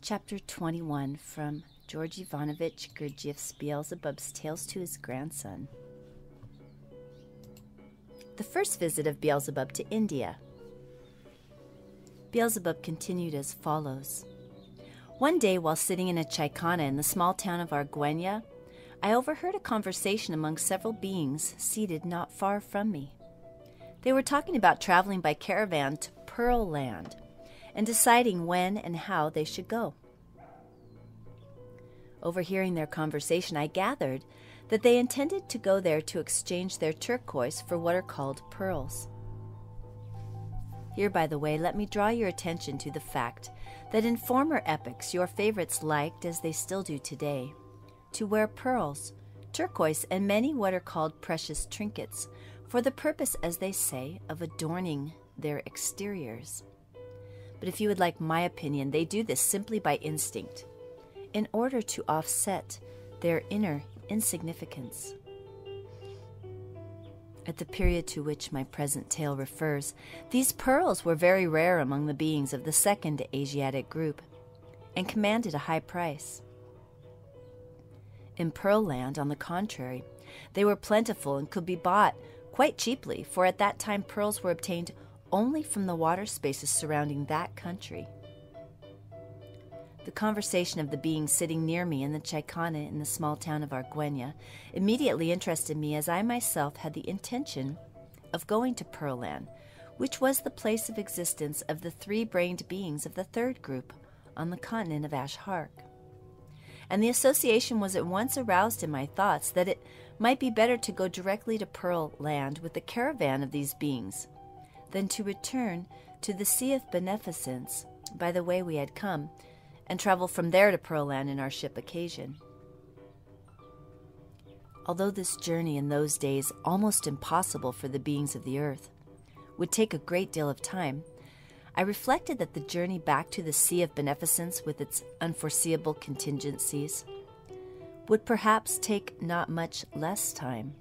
Chapter 21 from George Ivanovich Gurdjieff's Beelzebub's Tales to His Grandson. The first visit of Beelzebub to India. Beelzebub continued as follows. One day, while sitting in a chaikana in the small town of Arguenya, I overheard a conversation among several beings seated not far from me. They were talking about traveling by caravan to Pearl Land and deciding when and how they should go. Overhearing their conversation, I gathered that they intended to go there to exchange their turquoise for what are called pearls. Here, by the way, let me draw your attention to the fact that in former epochs your favorites liked, as they still do today, to wear pearls, turquoise, and many what are called precious trinkets, for the purpose, as they say, of adorning their exteriors. But if you would like my opinion, they do this simply by instinct, in order to offset their inner insignificance. At the period to which my present tale refers, these pearls were very rare among the beings of the second Asiatic group, and commanded a high price. In Pearl Land, on the contrary, they were plentiful and could be bought quite cheaply, for at that time pearls were obtained only from the water spaces surrounding that country. The conversation of the beings sitting near me in the chaikana in the small town of Arguenya immediately interested me, as I myself had the intention of going to Pearl Land, which was the place of existence of the three-brained beings of the third group on the continent of Ashhark. And the association was at once aroused in my thoughts that it might be better to go directly to Pearl Land with the caravan of these beings than to return to the Sea of Beneficence by the way we had come, and travel from there to Pearl Land in our ship Occasion. Although this journey in those days, almost impossible for the beings of the earth, would take a great deal of time, I reflected that the journey back to the Sea of Beneficence, with its unforeseeable contingencies, would perhaps take not much less time.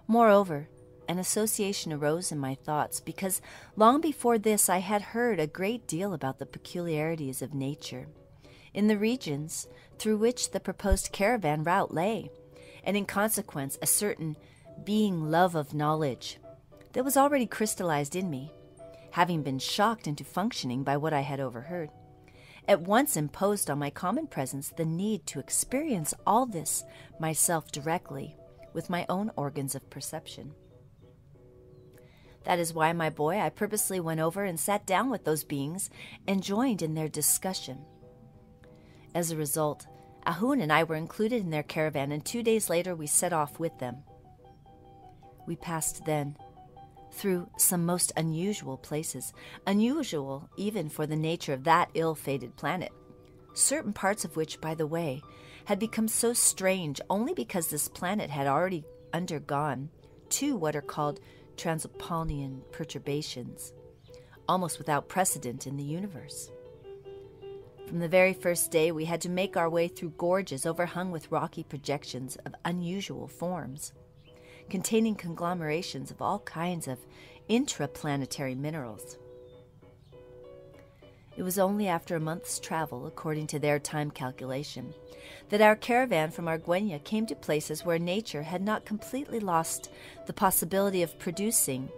Moreover, an association arose in my thoughts, because long before this I had heard a great deal about the peculiarities of nature in the regions through which the proposed caravan route lay, and in consequence a certain being love of knowledge that was already crystallized in me, having been shocked into functioning by what I had overheard, at once imposed on my common presence the need to experience all this myself directly with my own organs of perception. That is why, my boy, I purposely went over and sat down with those beings and joined in their discussion. As a result, Ahun and I were included in their caravan, and 2 days later we set off with them. We passed then through some most unusual places, unusual even for the nature of that ill-fated planet, certain parts of which, by the way, had become so strange only because this planet had already undergone two what are called Transopolnian perturbations, almost without precedent in the universe. From the very first day, we had to make our way through gorges overhung with rocky projections of unusual forms, containing conglomerations of all kinds of intraplanetary minerals. It was only after a month's travel, according to their time calculation, that our caravan from Arguenya came to places where nature had not completely lost the possibility of producing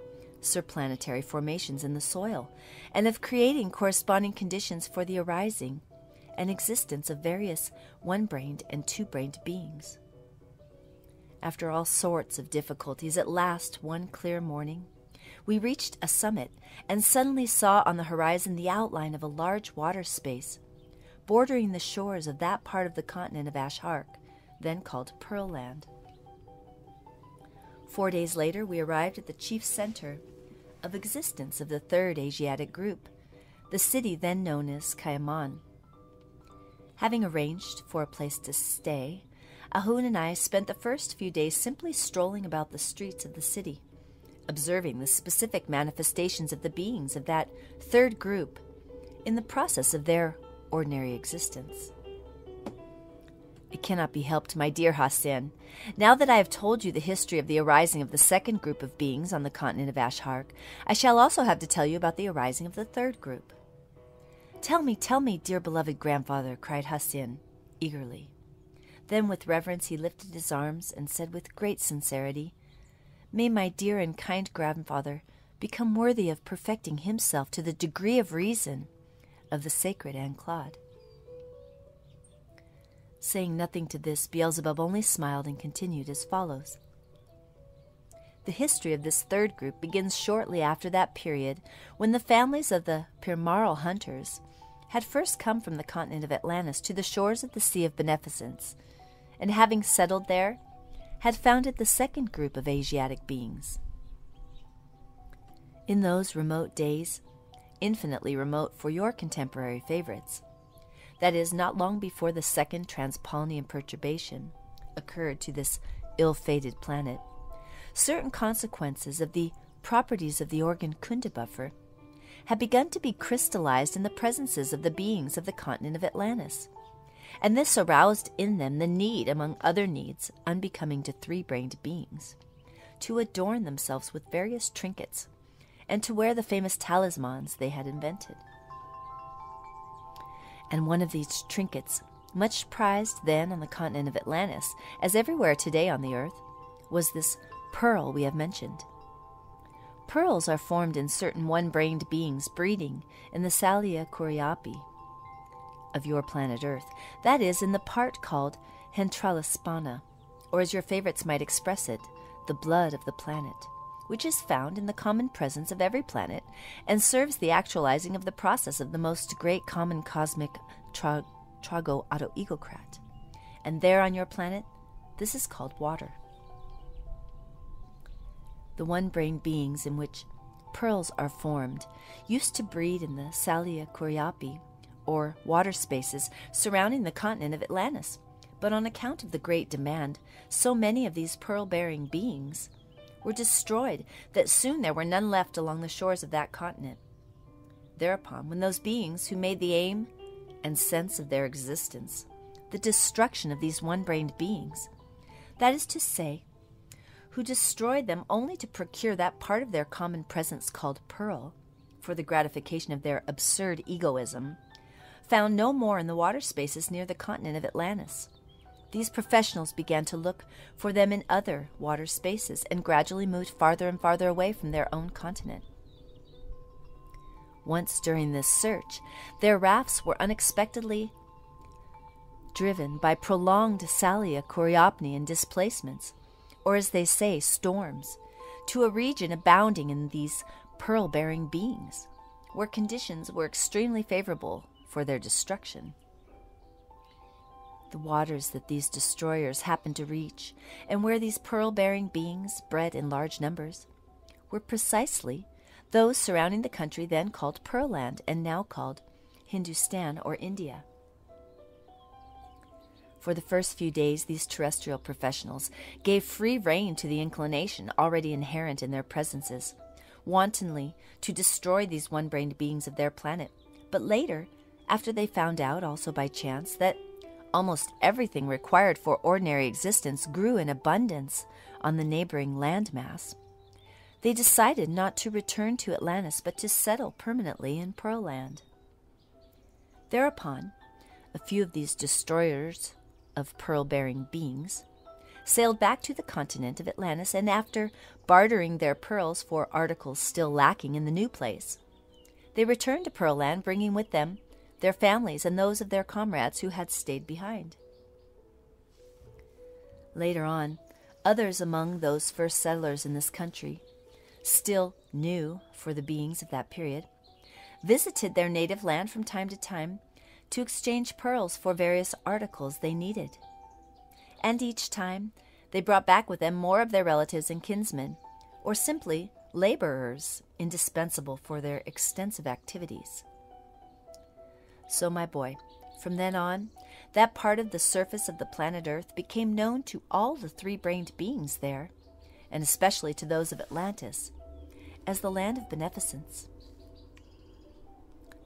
surplanetary formations in the soil, and of creating corresponding conditions for the arising and existence of various one-brained and two-brained beings. After all sorts of difficulties, at last, one clear morning, we reached a summit and suddenly saw on the horizon the outline of a large water space, bordering the shores of that part of the continent of Ashhark, then called Pearl Land. 4 days later, we arrived at the chief center of existence of the third Asiatic group, the city then known as Kyaman. Having arranged for a place to stay, Ahun and I spent the first few days simply strolling about the streets of the city, observing the specific manifestations of the beings of that third group in the process of their ordinary existence. It cannot be helped, my dear Hassan. Now that I have told you the history of the arising of the second group of beings on the continent of Ashhark, I shall also have to tell you about the arising of the third group. Tell me, dear beloved grandfather, cried Hassin eagerly. Then with reverence he lifted his arms and said with great sincerity, May my dear and kind grandfather become worthy of perfecting himself to the degree of reason of the sacred Anne Claude. Saying nothing to this, Beelzebub only smiled and continued as follows. The history of this third group begins shortly after that period when the families of the Pirmaral hunters had first come from the continent of Atlantis to the shores of the Sea of Beneficence, and having settled there, had founded the second group of Asiatic beings. In those remote days, infinitely remote for your contemporary favorites, that is, not long before the second Transpolnian perturbation occurred to this ill-fated planet, certain consequences of the properties of the organ Kunda buffer had begun to be crystallized in the presences of the beings of the continent of Atlantis, and this aroused in them the need, among other needs unbecoming to three-brained beings, to adorn themselves with various trinkets and to wear the famous talismans they had invented. And one of these trinkets, much prized then on the continent of Atlantis, as everywhere today on the earth, was this pearl we have mentioned. Pearls are formed in certain one-brained beings breeding in the Salia Coriapi of your planet Earth, that is, in the part called Hentralispana, or as your favorites might express it, the blood of the planet, which is found in the common presence of every planet and serves the actualizing of the process of the most great common cosmic trago-auto-egocrat. And there on your planet, this is called water. The one-brained beings in which pearls are formed used to breed in the Salia Coriapi, or water spaces surrounding the continent of Atlantis, but on account of the great demand, so many of these pearl-bearing beings were destroyed that soon there were none left along the shores of that continent. Thereupon, when those beings who made the aim and sense of their existence the destruction of these one-brained beings, that is to say, who destroyed them only to procure that part of their common presence called pearl, for the gratification of their absurd egoism, found no more in the water spaces near the continent of Atlantis. These professionals began to look for them in other water spaces and gradually moved farther and farther away from their own continent. Once during this search, their rafts were unexpectedly driven by prolonged Salia Coriopnian displacements, or as they say, storms, to a region abounding in these pearl-bearing beings, where conditions were extremely favorable for their destruction. The waters that these destroyers happened to reach, and where these pearl-bearing beings bred in large numbers, were precisely those surrounding the country then called Pearland and now called Hindustan or India. For the first few days, these terrestrial professionals gave free rein to the inclination already inherent in their presences, wantonly to destroy these one-brained beings of their planet. But later, after they found out, also by chance, that almost everything required for ordinary existence grew in abundance on the neighboring landmass, they decided not to return to Atlantis but to settle permanently in Pearland. Thereupon, a few of these destroyers of pearl-bearing beings sailed back to the continent of Atlantis, and after bartering their pearls for articles still lacking in the new place, they returned to Pearland, bringing with them their families and those of their comrades who had stayed behind. Later on, others among those first settlers in this country, still new for the beings of that period, visited their native land from time to time to exchange pearls for various articles they needed. And each time they brought back with them more of their relatives and kinsmen, or simply laborers indispensable for their extensive activities. So, my boy, from then on, that part of the surface of the planet Earth became known to all the three-brained beings there, and especially to those of Atlantis, as the land of beneficence.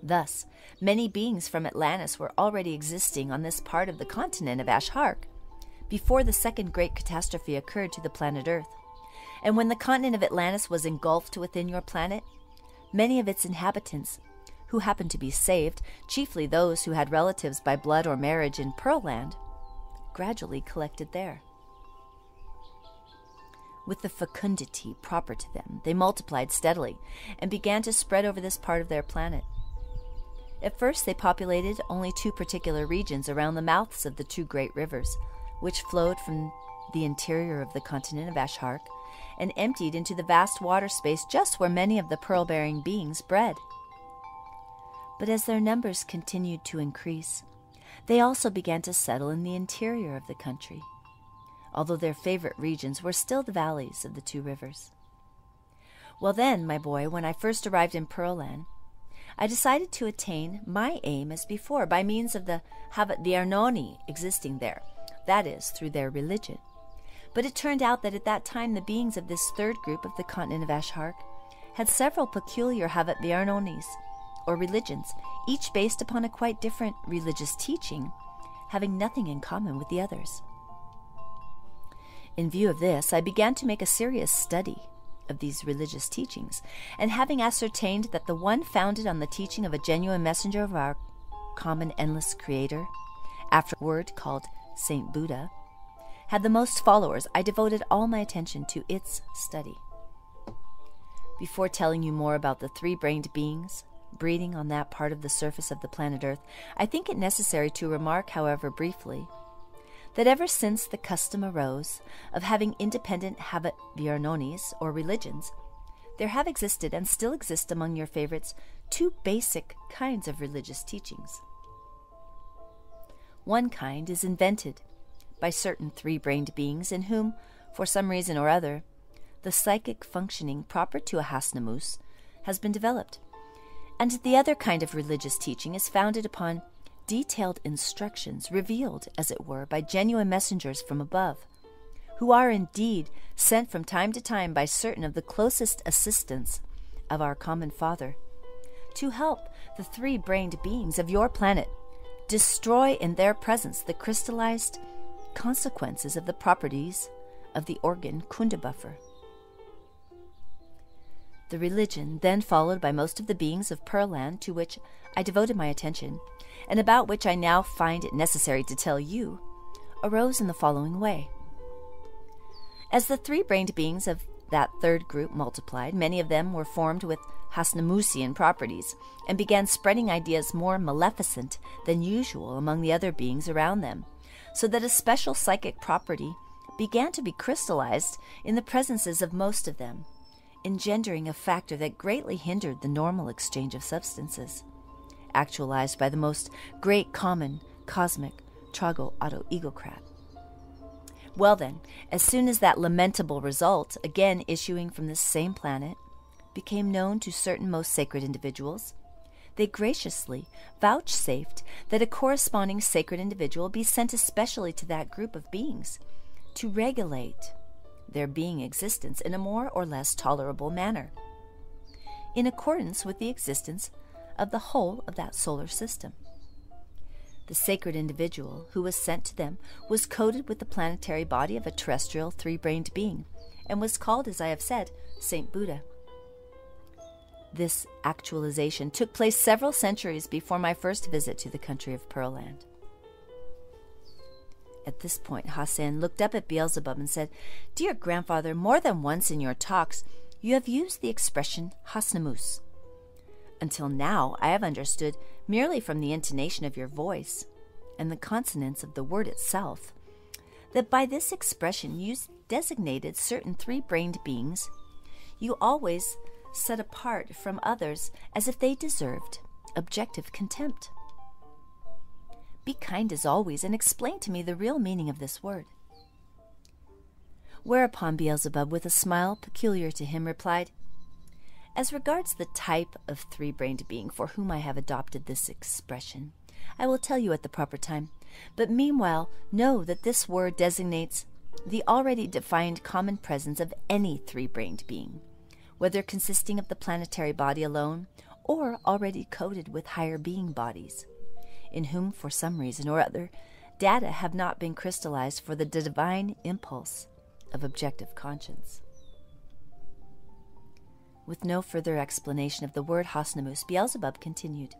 Thus, many beings from Atlantis were already existing on this part of the continent of Ashhark before the second great catastrophe occurred to the planet Earth. And when the continent of Atlantis was engulfed within your planet, many of its inhabitants, who happened to be saved, chiefly those who had relatives by blood or marriage in Pearl Land, gradually collected there. With the fecundity proper to them, they multiplied steadily and began to spread over this part of their planet. At first, they populated only 2 particular regions around the mouths of the 2 great rivers, which flowed from the interior of the continent of Ashark and emptied into the vast water space just where many of the pearl-bearing beings bred. But as their numbers continued to increase, they also began to settle in the interior of the country, although their favorite regions were still the valleys of the 2 rivers. Well then, my boy, when I first arrived in Pearl Land, I decided to attain my aim as before by means of the Havat Viarnoni existing there, that is, through their religion. But it turned out that at that time the beings of this 3rd group of the continent of Ashark had several peculiar Havat Viarnonis, or religions, each based upon a quite different religious teaching, having nothing in common with the others. In view of this, I began to make a serious study of these religious teachings, and having ascertained that the one founded on the teaching of a genuine messenger of our common endless Creator, afterward called Saint Buddha, had the most followers, I devoted all my attention to its study. Before telling you more about the 3-brained beings breeding on that part of the surface of the planet Earth, I think it necessary to remark, however briefly, that ever since the custom arose of having independent Havat Viarnonis, or religions, there have existed and still exist among your favorites 2 basic kinds of religious teachings. One kind is invented by certain 3-brained beings in whom, for some reason or other, the psychic functioning proper to a Hasnamus has been developed, and the other kind of religious teaching is founded upon detailed instructions revealed, as it were, by genuine messengers from above, who are indeed sent from time to time by certain of the closest assistants of our common Father, to help the 3-brained beings of your planet destroy in their presence the crystallized consequences of the properties of the organ Kunda buffer. The religion then followed by most of the beings of Pearl Land, to which I devoted my attention, and about which I now find it necessary to tell you, arose in the following way. As the 3-brained beings of that 3rd group multiplied, many of them were formed with Hasnamusian properties, and began spreading ideas more maleficent than usual among the other beings around them, so that a special psychic property began to be crystallized in the presences of most of them, engendering a factor that greatly hindered the normal exchange of substances, actualized by the most great common cosmic Trago-Auto-Egocrat. Well then, as soon as that lamentable result, again issuing from this same planet, became known to certain most sacred individuals, they graciously vouchsafed that a corresponding sacred individual be sent especially to that group of beings to regulate their being existence in a more or less tolerable manner, in accordance with the existence of the whole of that solar system. The sacred individual who was sent to them was coated with the planetary body of a terrestrial 3-brained being, and was called, as I have said, Saint Buddha. This actualization took place several centuries before my first visit to the country of Pearl Land. At this point, Hassan looked up at Beelzebub and said, "Dear grandfather, more than once in your talks you have used the expression Hasnamus. Until now, I have understood merely from the intonation of your voice and the consonants of the word itself that by this expression you designated certain 3-brained beings you always set apart from others as if they deserved objective contempt. Be kind as always and explain to me the real meaning of this word." Whereupon Beelzebub, with a smile peculiar to him, replied, "As regards the type of 3-brained being for whom I have adopted this expression, I will tell you at the proper time, but meanwhile know that this word designates the already defined common presence of any 3-brained being, whether consisting of the planetary body alone or already coated with higher being bodies, in whom, for some reason or other, data have not been crystallized for the divine impulse of objective conscience." With no further explanation of the word Hasnamus, Beelzebub continued.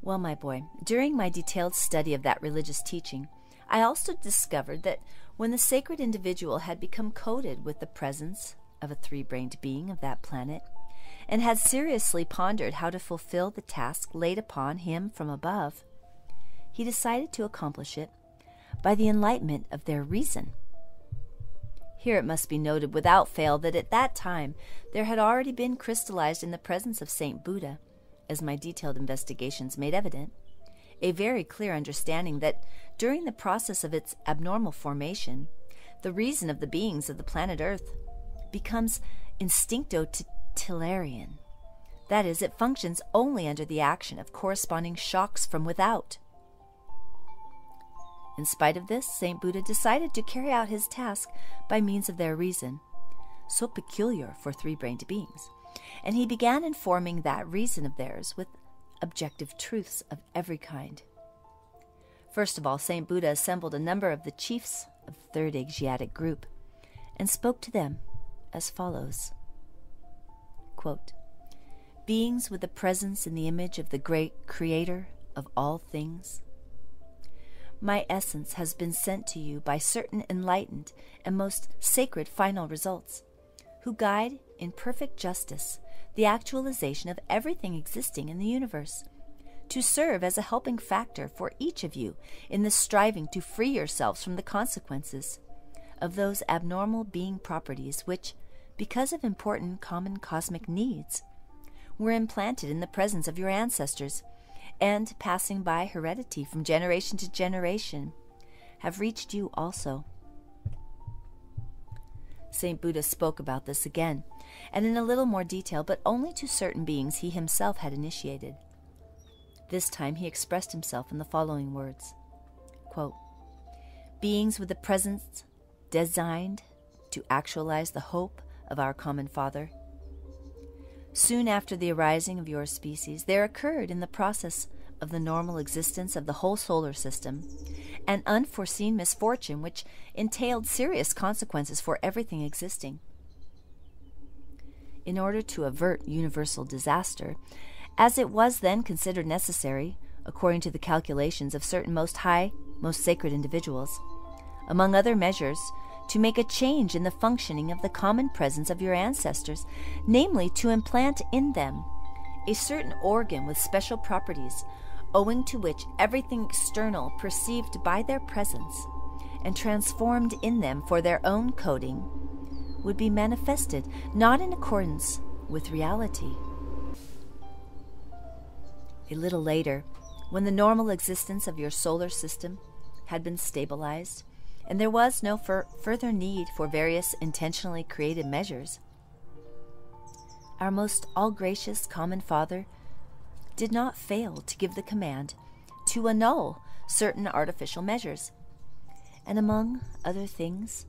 Well, my boy, during my detailed study of that religious teaching, I also discovered that when the sacred individual had become coated with the presence of a three-brained being of that planet, and had seriously pondered how to fulfill the task laid upon him from above, he decided to accomplish it by the enlightenment of their reason. Here it must be noted without fail that at that time there had already been crystallized in the presence of Saint Buddha, as my detailed investigations made evident, a very clear understanding that during the process of its abnormal formation, the reason of the beings of the planet Earth becomes instincto-titillarian. That is, it functions only under the action of corresponding shocks from without. In spite of this, Saint Buddha decided to carry out his task by means of their reason, so peculiar for three-brained beings, and he began informing that reason of theirs with objective truths of every kind. First of all, Saint Buddha assembled a number of the chiefs of the Third Asiatic group and spoke to them as follows. Quote, "Beings with the presence and the image of the great Creator of all things, my essence has been sent to you by certain enlightened and most sacred final results, who guide in perfect justice the actualization of everything existing in the universe, to serve as a helping factor for each of you in the striving to free yourselves from the consequences of those abnormal being properties which, because of important common cosmic needs, were implanted in the presence of your ancestors, and, passing by heredity from generation to generation, have reached you also." Saint Buddha spoke about this again, and in a little more detail, but only to certain beings he himself had initiated. This time he expressed himself in the following words, quote, "Beings with the presence designed to actualize the hope of our common Father, soon after the arising of your species, there occurred in the process of the normal existence of the whole solar system an unforeseen misfortune which entailed serious consequences for everything existing. In order to avert universal disaster, as it was then considered necessary, according to the calculations of certain most high, most sacred individuals, among other measures, to make a change in the functioning of the common presence of your ancestors, namely to implant in them a certain organ with special properties, owing to which everything external perceived by their presence and transformed in them for their own coding would be manifested not in accordance with reality. A little later, when the normal existence of your solar system had been stabilized, and there was no further need for various intentionally created measures, our most all-gracious common Father did not fail to give the command to annul certain artificial measures, and among other things,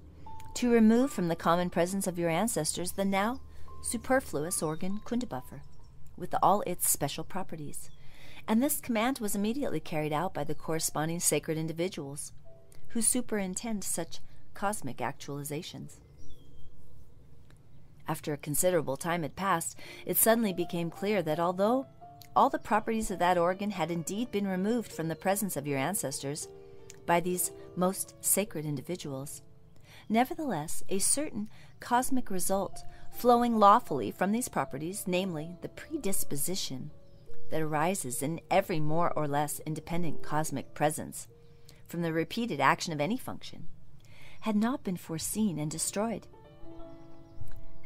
to remove from the common presence of your ancestors the now superfluous organ Kunda, with all its special properties. And this command was immediately carried out by the corresponding sacred individuals who superintend such cosmic actualizations. After a considerable time had passed, it suddenly became clear that although all the properties of that organ had indeed been removed from the presence of your ancestors by these most sacred individuals, nevertheless a certain cosmic result flowing lawfully from these properties, namely the predisposition that arises in every more or less independent cosmic presence from the repeated action of any function, had not been foreseen and destroyed.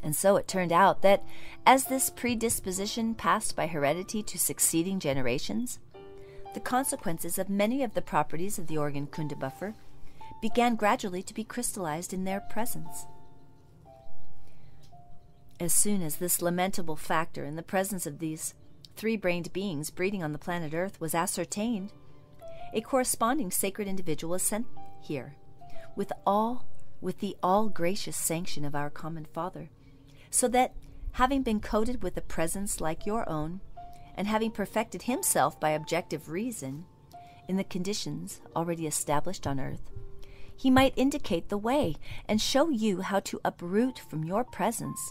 And so it turned out that as this predisposition passed by heredity to succeeding generations, the consequences of many of the properties of the organ Kunda began gradually to be crystallized in their presence. As soon as this lamentable factor in the presence of these three-brained beings breeding on the planet Earth was ascertained, a corresponding sacred individual was sent here, with the all-gracious sanction of our common Father, so that, having been coated with a presence like your own, and having perfected himself by objective reason in the conditions already established on earth, he might indicate the way and show you how to uproot from your presence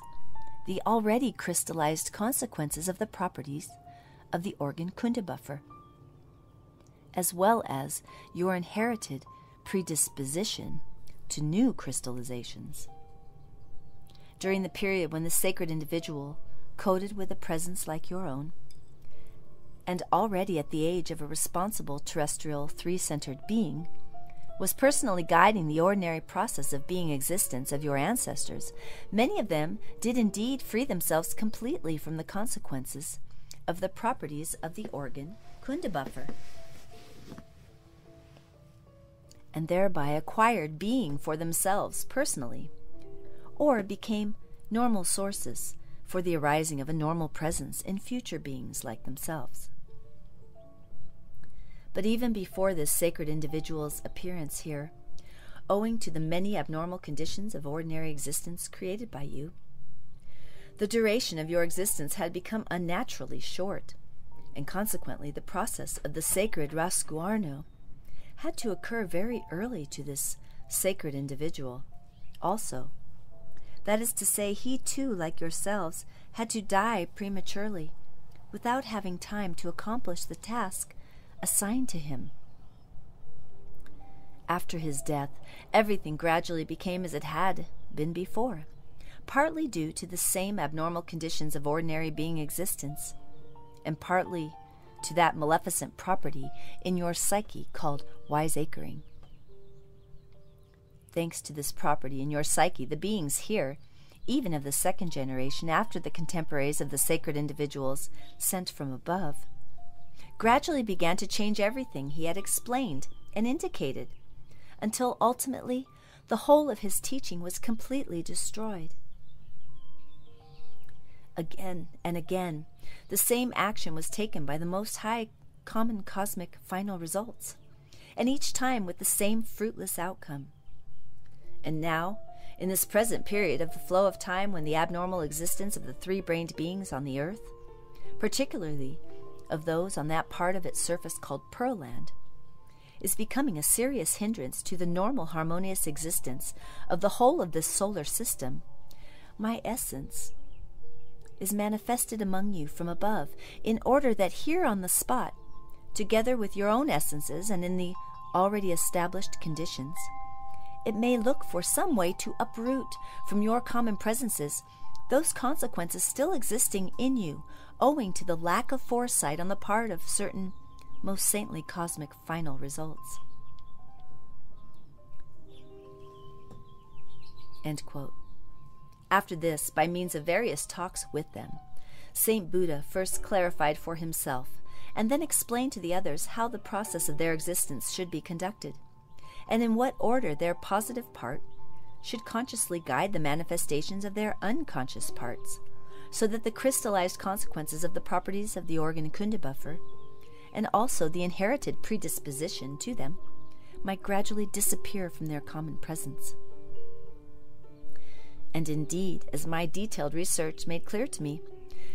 the already crystallized consequences of the properties of the organ Kunda buffer, as well as your inherited predisposition to new crystallizations. During the period when the sacred individual, coded with a presence like your own, and already at the age of a responsible terrestrial three-centered being, was personally guiding the ordinary process of being existence of your ancestors, many of them did indeed free themselves completely from the consequences of the properties of the organ Kunda buffer, and thereby acquired being for themselves personally, or became normal sources for the arising of a normal presence in future beings like themselves. But even before this sacred individual's appearance here, owing to the many abnormal conditions of ordinary existence created by you, the duration of your existence had become unnaturally short, and consequently the process of the sacred rasguarno had to occur very early to this sacred individual also. That is to say, he too, like yourselves, had to die prematurely, without having time to accomplish the task assigned to him. After his death, everything gradually became as it had been before, partly due to the same abnormal conditions of ordinary being existence, and partly to that maleficent property in your psyche called Wiseacring. Thanks to this property in your psyche, the beings here, even of the second generation after the contemporaries of the sacred individuals sent from above, gradually began to change everything he had explained and indicated, until ultimately the whole of his teaching was completely destroyed. Again and again, the same action was taken by the Most High common cosmic final results, and each time with the same fruitless outcome. And now, in this present period of the flow of time when the abnormal existence of the three-brained beings on the earth, particularly of those on that part of its surface called Pearl Land, is becoming a serious hindrance to the normal harmonious existence of the whole of this solar system, my essence is manifested among you from above, in order that here on the spot, together with your own essences and in the already established conditions, it may look for some way to uproot from your common presences those consequences still existing in you, owing to the lack of foresight on the part of certain most saintly cosmic final results. End quote. After this, by means of various talks with them, Saint Buddha first clarified for himself, and then explained to the others how the process of their existence should be conducted, and in what order their positive part should consciously guide the manifestations of their unconscious parts, so that the crystallized consequences of the properties of the organ Kunda buffer, and also the inherited predisposition to them, might gradually disappear from their common presence. And indeed, as my detailed research made clear to me,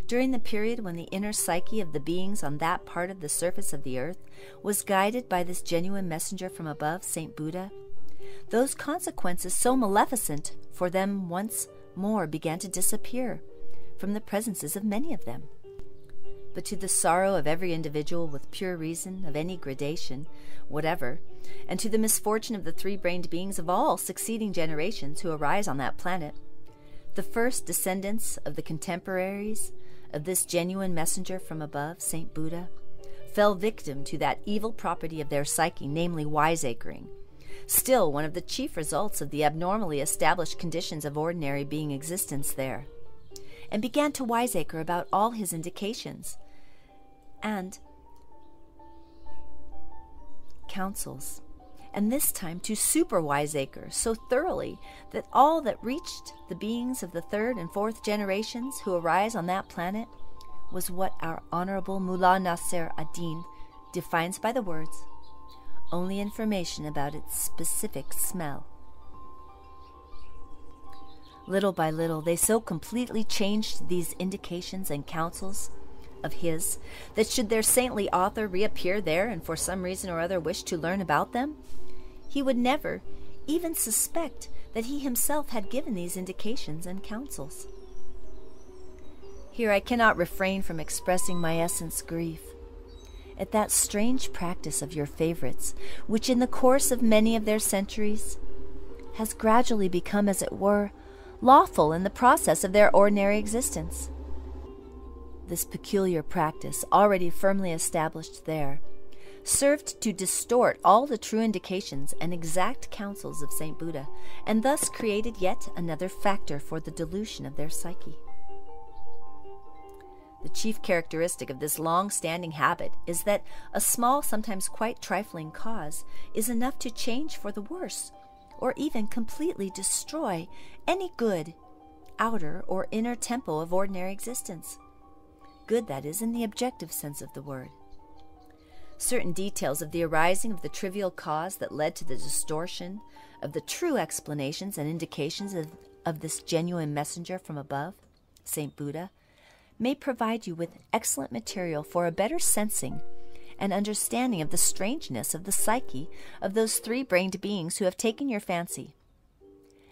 during the period when the inner psyche of the beings on that part of the surface of the earth was guided by this genuine messenger from above, Saint Buddha, those consequences so maleficent for them once more began to disappear from the presences of many of them. But to the sorrow of every individual with pure reason of any gradation whatever, and to the misfortune of the three-brained beings of all succeeding generations who arise on that planet, the first descendants of the contemporaries of this genuine messenger from above, Saint Buddha, fell victim to that evil property of their psyche, namely wiseacring, still one of the chief results of the abnormally established conditions of ordinary being existence there, and began to wiseacre about all his indications and counsels, and this time to super wiseacre so thoroughly that all that reached the beings of the third and fourth generations who arise on that planet was what our Honorable Mullah Nasser ad-Din defines by the words, only information about its specific smell. Little by little, they so completely changed these indications and counsels of his that should their saintly author reappear there and for some reason or other wish to learn about them, he would never even suspect that he himself had given these indications and counsels. Here I cannot refrain from expressing my essence grief at that strange practice of your favorites, which in the course of many of their centuries has gradually become, as it were, lawful in the process of their ordinary existence. This peculiar practice, already firmly established there, served to distort all the true indications and exact counsels of Saint Buddha, and thus created yet another factor for the dilution of their psyche. The chief characteristic of this long-standing habit is that a small, sometimes quite trifling cause is enough to change for the worse, or even completely destroy any good, outer or inner tempo of ordinary existence. Good, that is, in the objective sense of the word. Certain details of the arising of the trivial cause that led to the distortion of the true explanations and indications of this genuine messenger from above, Saint Buddha, may provide you with excellent material for a better sensing and understanding of the strangeness of the psyche of those three-brained beings who have taken your fancy.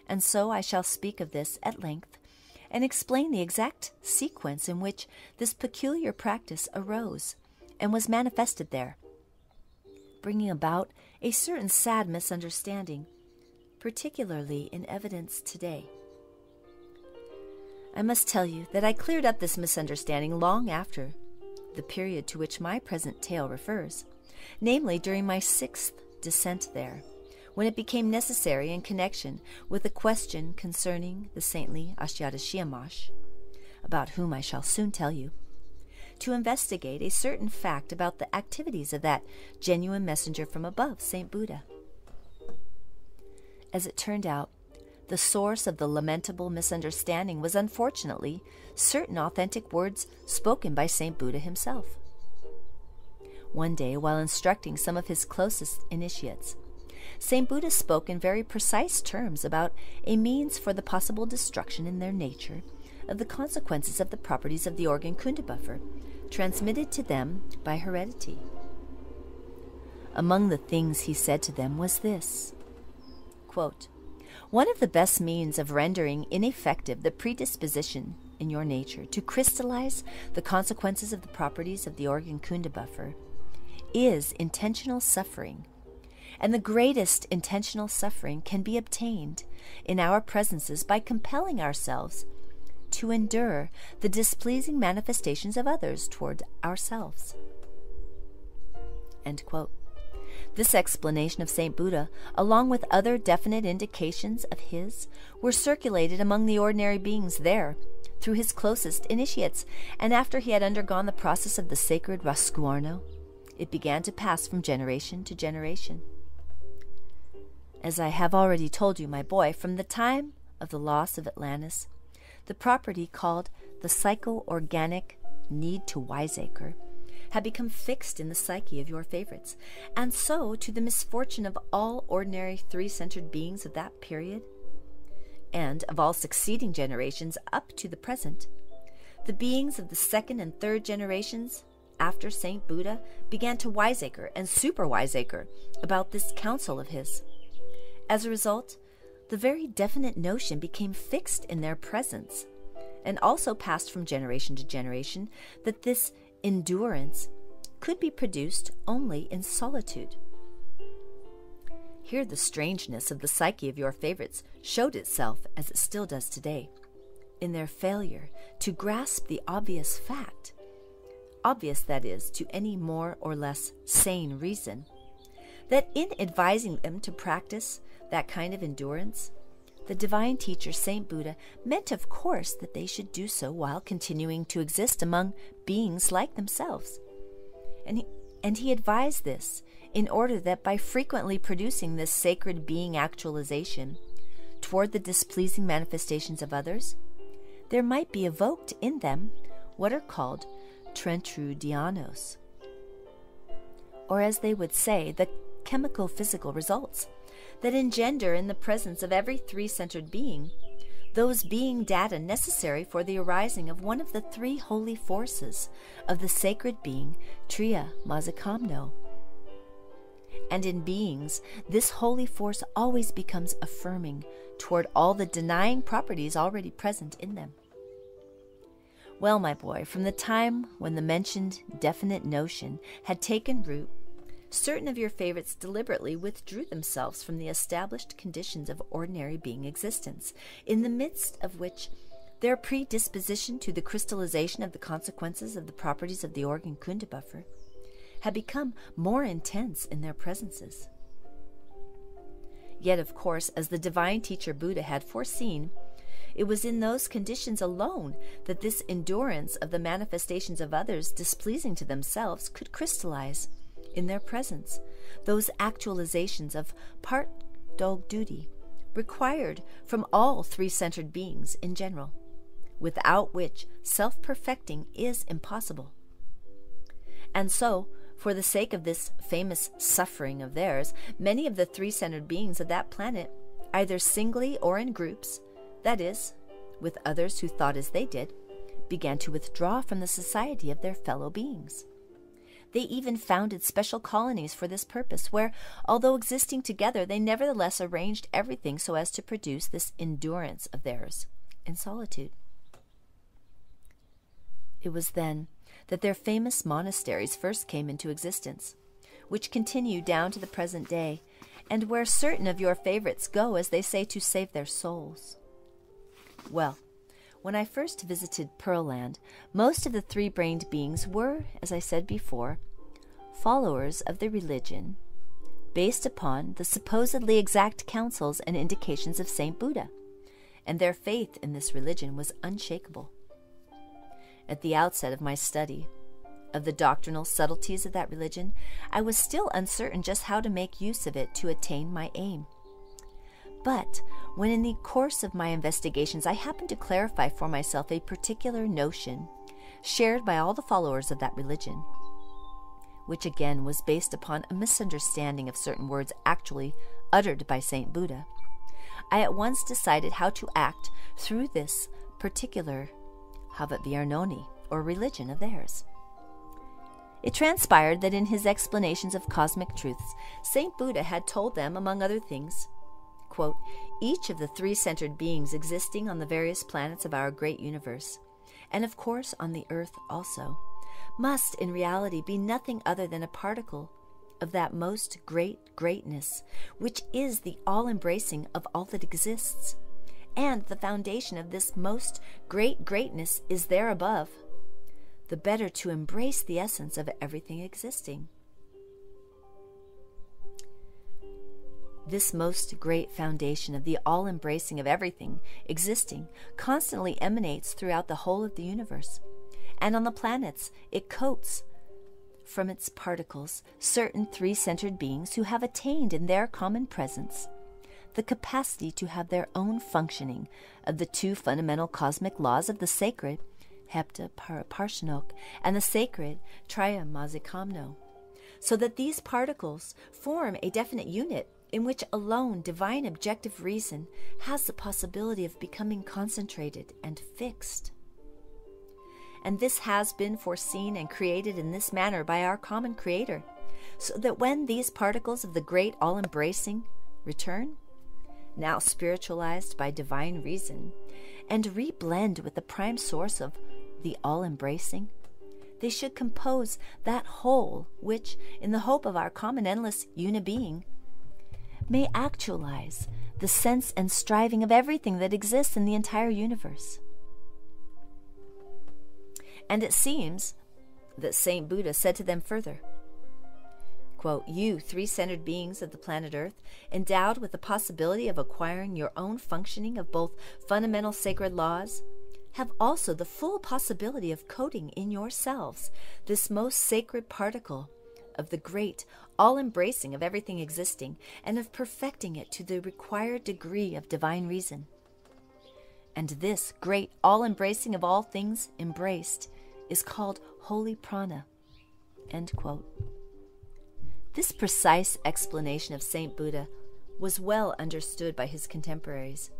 And so I shall speak of this at length and explain the exact sequence in which this peculiar practice arose and was manifested there, bringing about a certain sad misunderstanding, particularly in evidence today. I must tell you that I cleared up this misunderstanding long after the period to which my present tale refers, namely during my 6th descent there, when it became necessary in connection with the question concerning the saintly Ashyata Shiyamash, about whom I shall soon tell you, to investigate a certain fact about the activities of that genuine messenger from above, Saint Buddha. As it turned out, the source of the lamentable misunderstanding was unfortunately certain authentic words spoken by Saint Buddha himself. One day, while instructing some of his closest initiates, Saint Buddha spoke in very precise terms about a means for the possible destruction in their nature of the consequences of the properties of the organ Kunda buffer, transmitted to them by heredity. Among the things he said to them was this, quote, "One of the best means of rendering ineffective the predisposition in your nature to crystallize the consequences of the properties of the organ Kunda buffer is intentional suffering, and the greatest intentional suffering can be obtained in our presences by compelling ourselves to endure the displeasing manifestations of others toward ourselves." End quote. This explanation of Saint Buddha, along with other definite indications of his, were circulated among the ordinary beings there, through his closest initiates, and after he had undergone the process of the sacred Raskuarno, it began to pass from generation to generation. As I have already told you, my boy, from the time of the loss of Atlantis, the property called the psycho-organic need to Wiseacre had become fixed in the psyche of your favorites, and so, to the misfortune of all ordinary three-centered beings of that period, and of all succeeding generations up to the present, the beings of the 2nd and 3rd generations after Saint Buddha began to Wiseacre and super-Wiseacre about this counsel of his. As a result, the very definite notion became fixed in their presence, and also passed from generation to generation, that this endurance could be produced only in solitude. Here the strangeness of the psyche of your favorites showed itself, as it still does today, in their failure to grasp the obvious fact, obvious, that is, to any more or less sane reason, that in advising them to practice that kind of endurance, the divine teacher, Saint Buddha, meant, of course, that they should do so while continuing to exist among beings like themselves. And he advised this in order that by frequently producing this sacred being actualization toward the displeasing manifestations of others, there might be evoked in them what are called Trentrudianos, or as they would say, the chemical-physical results that engender in the presence of every three-centered being those being data necessary for the arising of one of the 3 holy forces of the sacred being Triya Mazakamno. And in beings, this holy force always becomes affirming toward all the denying properties already present in them. Well, my boy, from the time when the mentioned definite notion had taken root, certain of your favorites deliberately withdrew themselves from the established conditions of ordinary being existence, in the midst of which their predisposition to the crystallization of the consequences of the properties of the organ Kunda buffer had become more intense in their presences. Yet, of course, as the divine teacher Buddha had foreseen, it was in those conditions alone that this endurance of the manifestations of others displeasing to themselves could crystallize in their presence, those actualizations of part dog duty required from all three-centered beings in general, without which self-perfecting is impossible. And so, for the sake of this famous suffering of theirs, many of the three-centered beings of that planet, either singly or in groups, that is, with others who thought as they did, began to withdraw from the society of their fellow beings. They even founded special colonies for this purpose, where, although existing together, they nevertheless arranged everything so as to produce this endurance of theirs in solitude. It was then that their famous monasteries first came into existence, which continue down to the present day, and where certain of your favorites go, as they say, to save their souls. Well, when I first visited Pearl Land, most of the three-brained beings were, as I said before, followers of the religion based upon the supposedly exact counsels and indications of Saint Buddha, and their faith in this religion was unshakable. At the outset of my study of the doctrinal subtleties of that religion, I was still uncertain just how to make use of it to attain my aim. But when in the course of my investigations I happened to clarify for myself a particular notion shared by all the followers of that religion, which again was based upon a misunderstanding of certain words actually uttered by Saint Buddha, I at once decided how to act through this particular Havavirnoni, or religion of theirs. It transpired that in his explanations of cosmic truths, Saint Buddha had told them, among other things, quote, each of the three-centered beings existing on the various planets of our great universe, and of course on the earth also, must in reality be nothing other than a particle of that most great greatness, which is the all-embracing of all that exists, and the foundation of this most great greatness is there above, the better to embrace the essence of everything existing. This most great foundation of the all-embracing of everything existing constantly emanates throughout the whole of the universe, and on the planets it coats from its particles certain three-centered beings who have attained in their common presence the capacity to have their own functioning of the two fundamental cosmic laws of the sacred Hepta Paraparshanok and the sacred Traya Mazikamno, so that these particles form a definite unit in which alone divine objective reason has the possibility of becoming concentrated and fixed. And this has been foreseen and created in this manner by our common Creator, so that when these particles of the great all-embracing return, now spiritualized by divine reason, and reblend with the prime source of the all-embracing, they should compose that whole which, in the hope of our common endless unibeing, may actualize the sense and striving of everything that exists in the entire universe. And it seems that Saint Buddha said to them further, quote, you three-centered beings of the planet Earth, endowed with the possibility of acquiring your own functioning of both fundamental sacred laws, have also the full possibility of coding in yourselves this most sacred particle of the great all-embracing of everything existing, and of perfecting it to the required degree of divine reason. And this great all-embracing of all things embraced is called holy prana. End quote. This precise explanation of Saint Buddha was well understood by his contemporaries,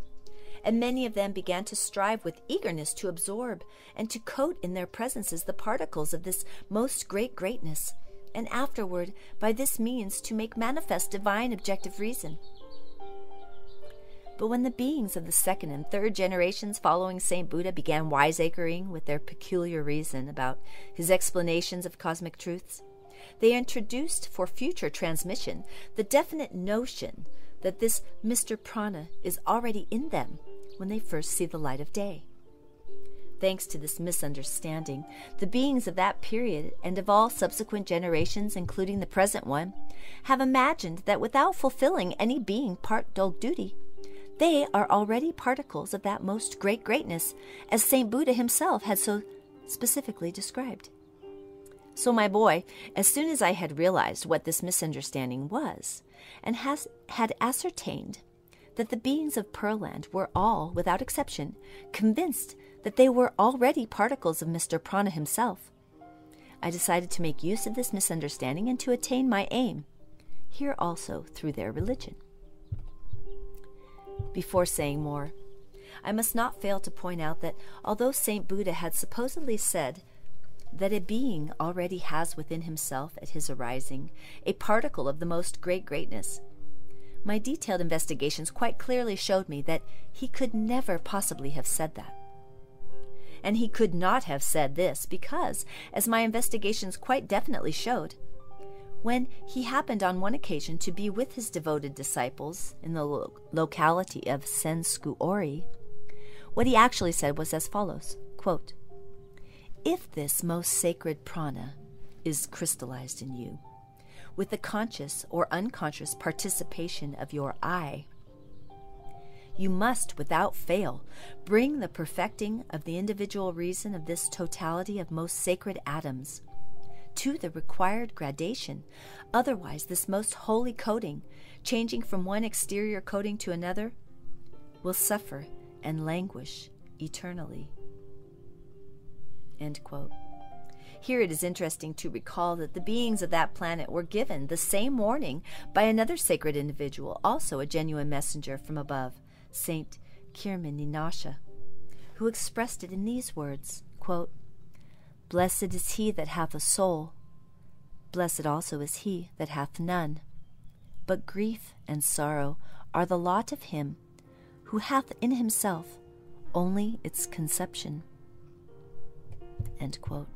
and many of them began to strive with eagerness to absorb and to coat in their presences the particles of this most great greatness, and afterward, by this means, to make manifest divine objective reason. But when the beings of the second and third generations following Saint Buddha began wiseacring with their peculiar reason about his explanations of cosmic truths, they introduced for future transmission the definite notion that this Mr. Prana is already in them when they first see the light of day. Thanks to this misunderstanding, the beings of that period and of all subsequent generations, including the present one, have imagined that without fulfilling any being part dog duty, they are already particles of that most great greatness, as Saint Buddha himself had so specifically described. So, my boy, as soon as I had realized what this misunderstanding was, and had ascertained that the beings of Pearland were all, without exception, convinced that they were already particles of Mr. Prana himself, I decided to make use of this misunderstanding and to attain my aim, here also through their religion. Before saying more, I must not fail to point out that although Saint Buddha had supposedly said that a being already has within himself at his arising a particle of the most great greatness, my detailed investigations quite clearly showed me that he could never possibly have said that. And he could not have said this because, as my investigations quite definitely showed, when he happened on one occasion to be with his devoted disciples in the locality of Senskuori, what he actually said was as follows, quote, "If this most sacred prana is crystallized in you, with the conscious or unconscious participation of your I, you must, without fail, bring the perfecting of the individual reason of this totality of most sacred atoms to the required gradation. Otherwise, this most holy coating, changing from one exterior coating to another, will suffer and languish eternally." End quote. Here it is interesting to recall that the beings of that planet were given the same warning by another sacred individual, also a genuine messenger from above, Saint Kirman-Ninasha, who expressed it in these words, quote, "Blessed is he that hath a soul, blessed also is he that hath none. But grief and sorrow are the lot of him who hath in himself only its conception." End quote.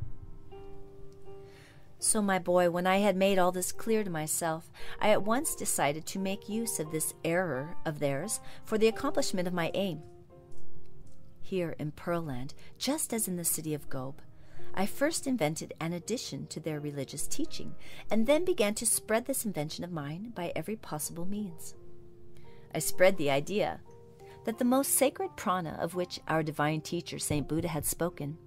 So, my boy, when I had made all this clear to myself, I at once decided to make use of this error of theirs for the accomplishment of my aim. Here in Pearland, just as in the city of Gobe, I first invented an addition to their religious teaching, and then began to spread this invention of mine by every possible means. I spread the idea that the most sacred prana of which our divine teacher, Saint Buddha, had spoken,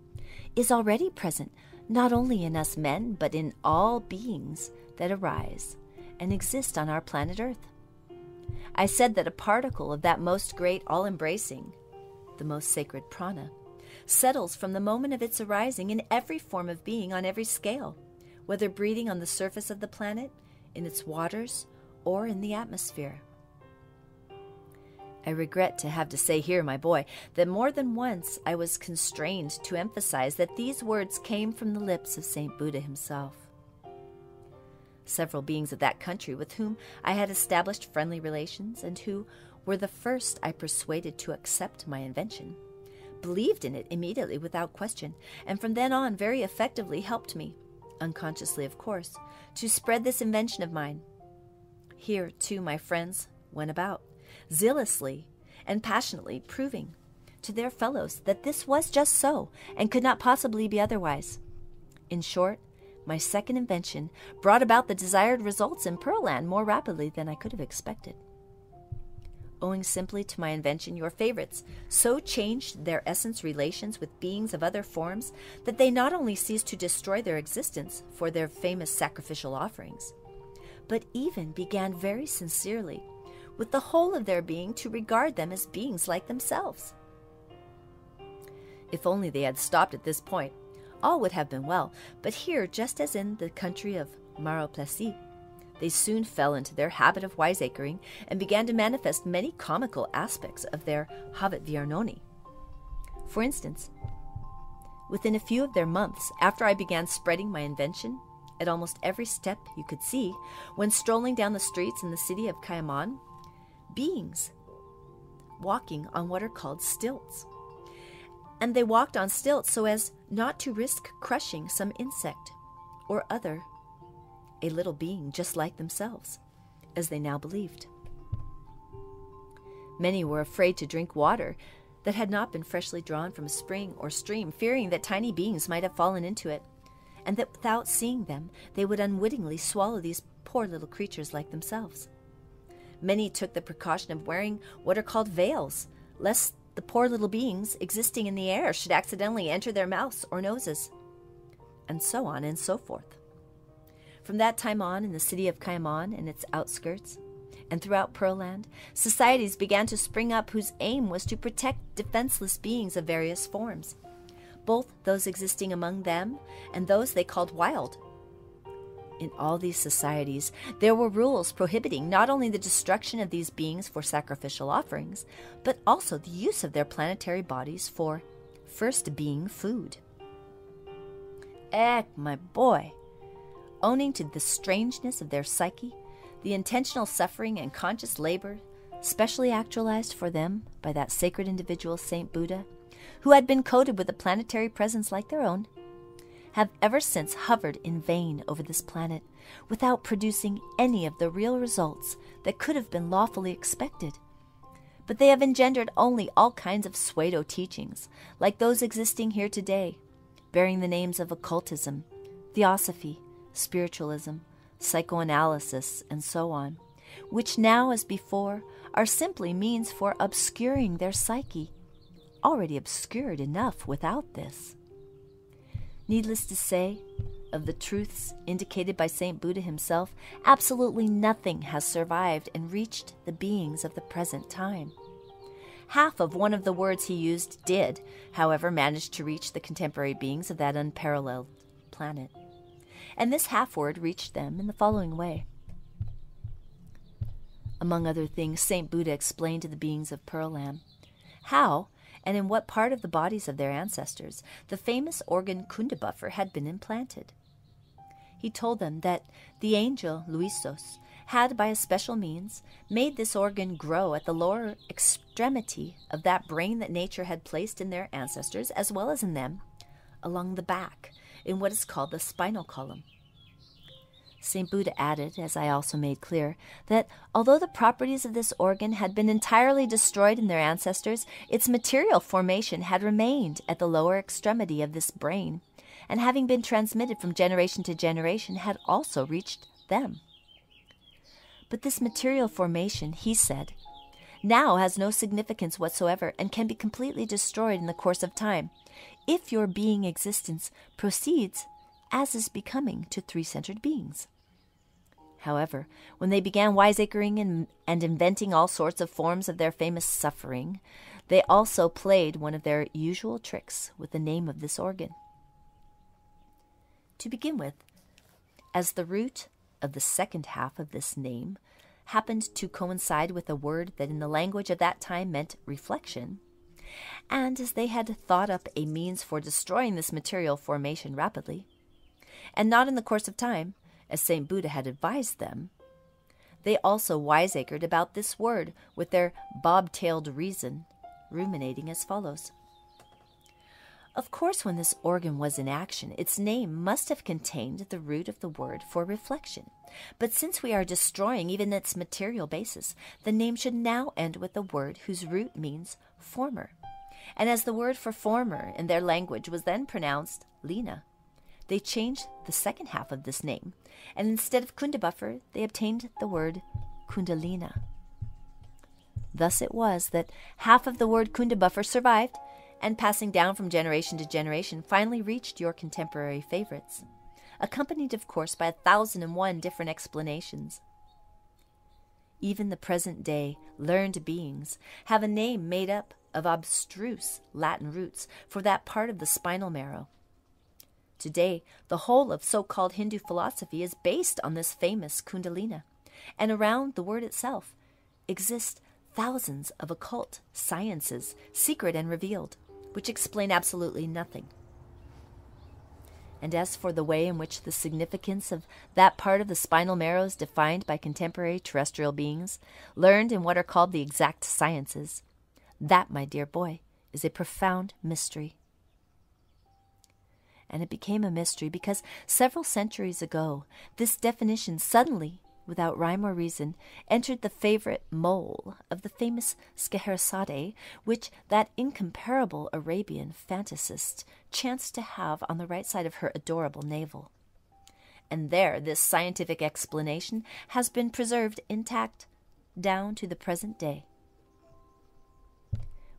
is already present not only in us men, but in all beings that arise and exist on our planet Earth. I said that a particle of that most great all-embracing, the most sacred prana, settles from the moment of its arising in every form of being on every scale, whether breathing on the surface of the planet, in its waters, or in the atmosphere. I regret to have to say here, my boy, that more than once I was constrained to emphasize that these words came from the lips of Saint Buddha himself. Several beings of that country with whom I had established friendly relations, and who were the first I persuaded to accept my invention, believed in it immediately without question, and from then on very effectively helped me, unconsciously of course, to spread this invention of mine. Here, too, my friends went about, zealously and passionately proving to their fellows that this was just so and could not possibly be otherwise. In short, my second invention brought about the desired results in Pearland more rapidly than I could have expected. Owing simply to my invention, your favorites so changed their essence relations with beings of other forms that they not only ceased to destroy their existence for their famous sacrificial offerings, but even began very sincerely, with the whole of their being, to regard them as beings like themselves. If only they had stopped at this point, all would have been well, but here, just as in the country of Maroplasi, they soon fell into their habit of wiseacring and began to manifest many comical aspects of their habit viernoni. For instance, within a few of their months after I began spreading my invention, at almost every step you could see, when strolling down the streets in the city of Kaiman, beings walking on what are called stilts. And they walked on stilts so as not to risk crushing some insect or other, a little being just like themselves, as they now believed. Many were afraid to drink water that had not been freshly drawn from a spring or stream, fearing that tiny beings might have fallen into it, and that without seeing them, they would unwittingly swallow these poor little creatures like themselves. Many took the precaution of wearing what are called veils, lest the poor little beings existing in the air should accidentally enter their mouths or noses, and so on and so forth. From that time on, in the city of Caimon and its outskirts, and throughout Pearland, societies began to spring up whose aim was to protect defenseless beings of various forms, both those existing among them and those they called wild. In all these societies, there were rules prohibiting not only the destruction of these beings for sacrificial offerings, but also the use of their planetary bodies for first being food. My boy, owning to the strangeness of their psyche, the intentional suffering and conscious labor specially actualized for them by that sacred individual Saint Buddha, who had been coated with a planetary presence like their own, have ever since hovered in vain over this planet without producing any of the real results that could have been lawfully expected. But they have engendered only all kinds of pseudo teachings, like those existing here today, bearing the names of occultism, theosophy, spiritualism, psychoanalysis, and so on, which now, as before, are simply means for obscuring their psyche, already obscured enough without this. Needless to say, of the truths indicated by Saint Buddha himself, absolutely nothing has survived and reached the beings of the present time. Half of one of the words he used did, however, manage to reach the contemporary beings of that unparalleled planet. And this half word reached them in the following way. Among other things, Saint Buddha explained to the beings of Pearland how and in what part of the bodies of their ancestors the famous organ Kunda had been implanted. He told them that the angel Luisos had, by a special means, made this organ grow at the lower extremity of that brain that nature had placed in their ancestors, as well as in them, along the back, in what is called the spinal column. St. Buddha added, as I also made clear, that although the properties of this organ had been entirely destroyed in their ancestors, its material formation had remained at the lower extremity of this brain, and having been transmitted from generation to generation, had also reached them. But this material formation, he said, now has no significance whatsoever and can be completely destroyed in the course of time, if your being existence proceeds as is becoming to three-centered beings. However, when they began wiseacring and inventing all sorts of forms of their famous suffering, they also played one of their usual tricks with the name of this organ. To begin with, as the root of the second half of this name happened to coincide with a word that in the language of that time meant reflection, and as they had thought up a means for destroying this material formation rapidly, and not in the course of time, as St. Buddha had advised them, they also wiseacred about this word with their bob-tailed reason, ruminating as follows. Of course, when this organ was in action, its name must have contained the root of the word for reflection. But since we are destroying even its material basis, the name should now end with a word whose root means former. And as the word for former in their language was then pronounced Lina, they changed the second half of this name, and instead of Kunda, they obtained the word Kundalina. Thus it was that half of the word Kunda survived, and passing down from generation to generation, finally reached your contemporary favorites, accompanied, of course, by 1,001 different explanations. Even the present day learned beings have a name made up of abstruse Latin roots for that part of the spinal marrow. Today, the whole of so-called Hindu philosophy is based on this famous Kundalina, and around the word itself exist thousands of occult sciences, secret and revealed, which explain absolutely nothing. And as for the way in which the significance of that part of the spinal marrow is defined by contemporary terrestrial beings, learned in what are called the exact sciences, That, my dear boy, is a profound mystery. And it became a mystery because several centuries ago, this definition suddenly, without rhyme or reason, entered the favorite mole of the famous Scheherazade, which that incomparable Arabian fantasist chanced to have on the right side of her adorable navel. And there this scientific explanation has been preserved intact down to the present day.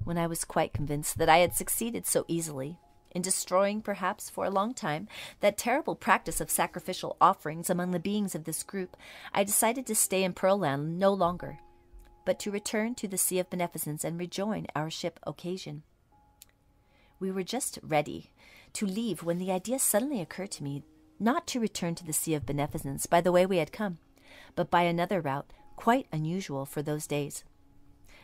When I was quite convinced that I had succeeded so easily in destroying, perhaps for a long time, that terrible practice of sacrificial offerings among the beings of this group, I decided to stay in Pearl Land no longer, but to return to the Sea of Beneficence and rejoin our ship Occasion. We were just ready to leave when the idea suddenly occurred to me not to return to the Sea of Beneficence by the way we had come, but by another route quite unusual for those days.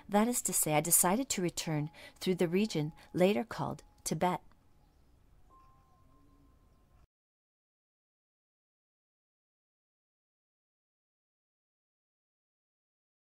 That is to say, I decided to return through the region later called Tibet.